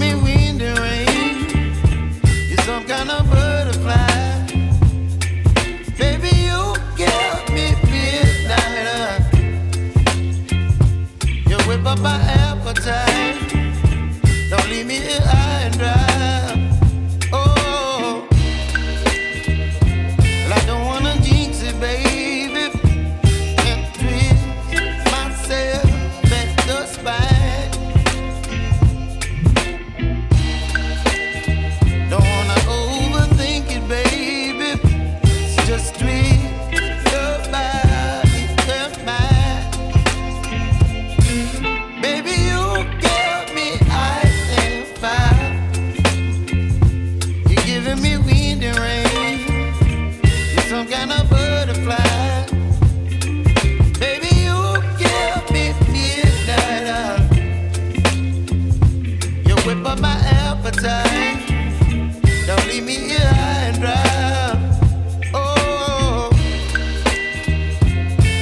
me wind and rain. You're some kind of butterfly. Baby, you give me midnight. You whip up my appetite. Don't leave me here high and dry. Oh, well, I don't wanna jinx it, baby, and twist myself at the spine. Don't wanna overthink it, baby. It's just twist your body and mine. Baby, you give me ice and fire. You're giving me wind and rain. You're some kind of butterfly. Baby, you give me midnight. You whip up my appetite. Don't leave me here high and dry. Oh,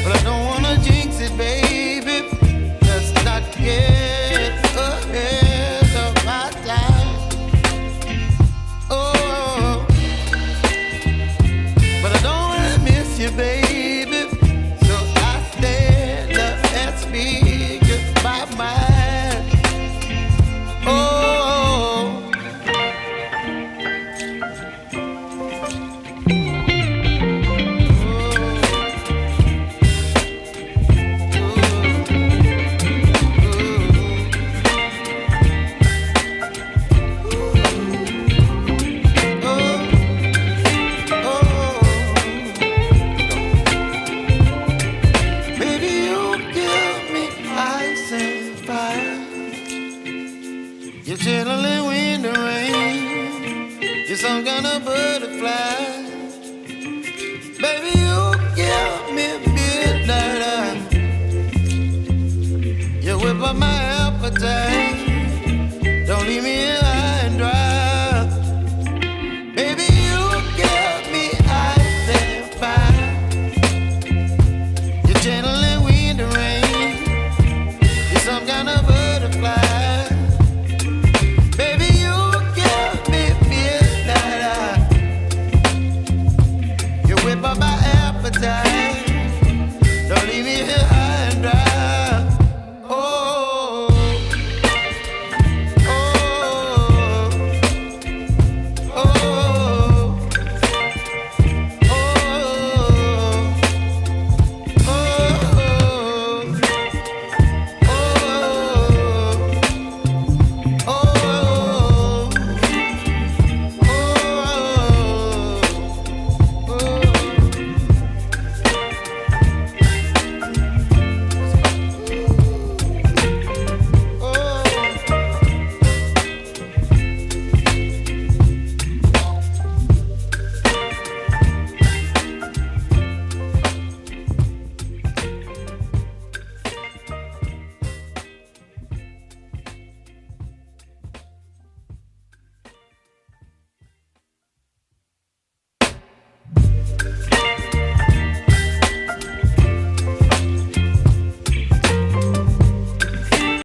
but I don't wanna jinx it, baby. Let's not get ahead of my time. Oh, but I don't wanna miss you, baby. So I stand up and speak my mind. Oh. Baby, you give me ice and fire. You're chilling wind and rain. You're some kind of butterfly. Baby, you give me midnight. You whip up my appetite.